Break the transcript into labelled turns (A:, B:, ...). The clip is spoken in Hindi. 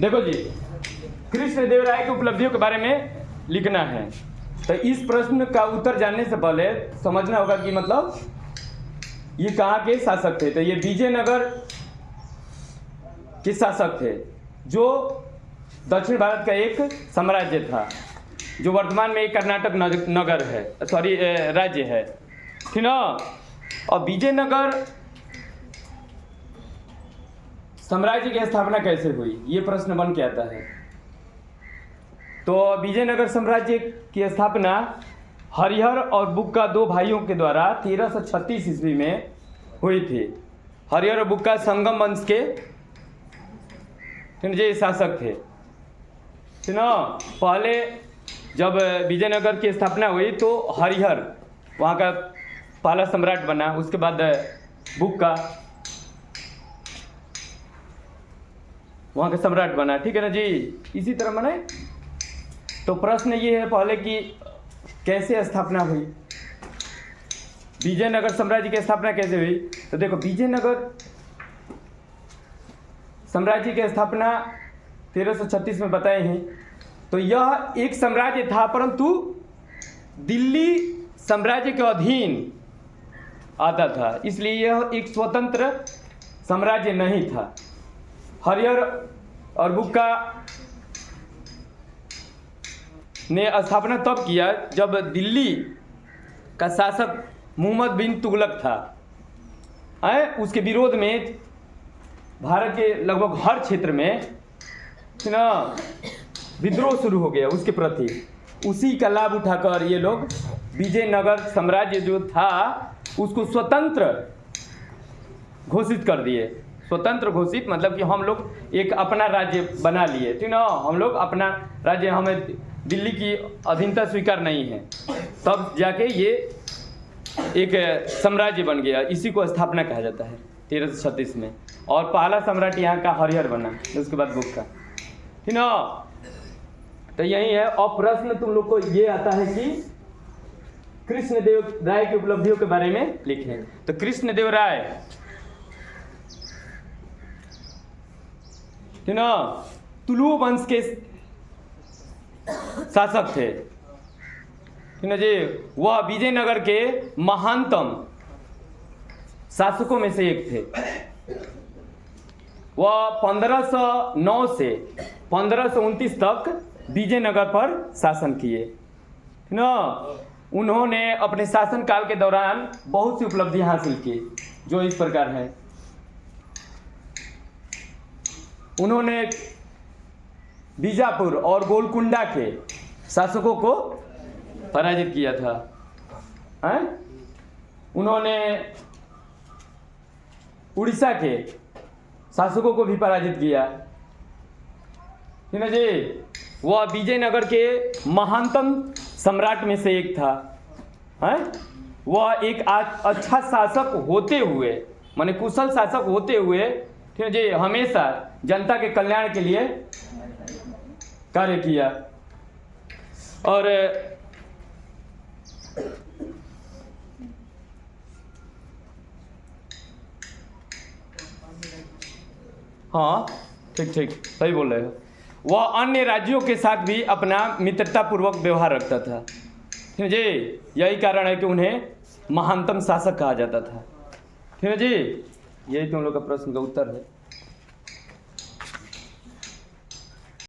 A: देखो जी, कृष्णदेवराय की उपलब्धियों के बारे में लिखना है, तो इस प्रश्न का उत्तर जानने से पहले समझना होगा कि मतलब ये कहाँ के शासक थे। तो ये विजयनगर के शासक थे, जो दक्षिण भारत का एक साम्राज्य था, जो वर्तमान में एक कर्नाटक नगर है, सॉरी राज्य है, ठीक ना। और विजयनगर साम्राज्य की स्थापना कैसे हुई, ये प्रश्न बन के आता है। तो विजयनगर साम्राज्य की स्थापना हरिहर और बुक्का दो भाइयों के द्वारा 1336 ईस्वी में हुई थी। हरिहर और बुक्का संगम वंश के शासक थे, ठीक ना। पहले जब विजयनगर की स्थापना हुई तो हरिहर वहाँ का पहला सम्राट बना, उसके बाद बुक्का वहाँ का सम्राट बना, ठीक है ना जी। इसी तरह माने तो प्रश्न ये है पहले कि कैसे स्थापना हुई, विजयनगर साम्राज्य की स्थापना कैसे हुई। तो देखो, विजयनगर साम्राज्य की स्थापना 1336 में बताए हैं। तो यह एक साम्राज्य था, परंतु दिल्ली साम्राज्य के अधीन आता था, इसलिए यह एक स्वतंत्र साम्राज्य नहीं था। हरिहर और बुक्का ने स्थापना तब किया जब दिल्ली का शासक मुहम्मद बिन तुगलक था, उसके विरोध में भारत के लगभग हर क्षेत्र में ना विद्रोह शुरू हो गया उसके प्रति। उसी का लाभ उठाकर ये लोग विजयनगर साम्राज्य जो था उसको स्वतंत्र घोषित कर दिए। स्वतंत्र घोषित मतलब कि हम लोग एक अपना राज्य बना लिए, ठीक ना। हम लोग अपना राज्य, हमें दिल्ली की अधीनता स्वीकार नहीं है, तब जाके ये एक साम्राज्य बन गया। इसी को स्थापना कहा जाता है 1336 में। और पहला सम्राट यहाँ का हरिहर बना, उसके बाद बुक्का, ठीक ना। तो यही है। और प्रश्न तुम लोग को ये आता है कि कृष्णदेव राय की उपलब्धियों के बारे में लिखें। तो कृष्णदेव राय, ठीक ना, तुलु वंश के शासक थे, ठीक ना जी। वह विजयनगर के महानतम शासकों में से एक थे। वह 1509 से 1529 तक विजयनगर पर शासन किए, ठीक ना। उन्होंने अपने शासनकाल के दौरान बहुत सी उपलब्धियां हासिल की, जो इस प्रकार हैं। उन्होंने बीजापुर और गोलकुंडा के शासकों को पराजित किया था, उन्होंने उड़ीसा के शासकों को भी पराजित किया, ठीक है जी। वह विजयनगर के महानतम सम्राट में से एक था, वह एक अच्छा शासक होते हुए, माने कुशल शासक होते हुए, ठीक है जी, हमेशा जनता के कल्याण के लिए कार्य किया। और हाँ, ठीक सही बोल रहे हो। वह अन्य राज्यों के साथ भी अपना मित्रतापूर्वक व्यवहार रखता था, ठीक है जी। यही कारण है कि उन्हें महानतम शासक कहा जाता था, ठीक है जी। यही तुम लोग का प्रश्न का उत्तर है।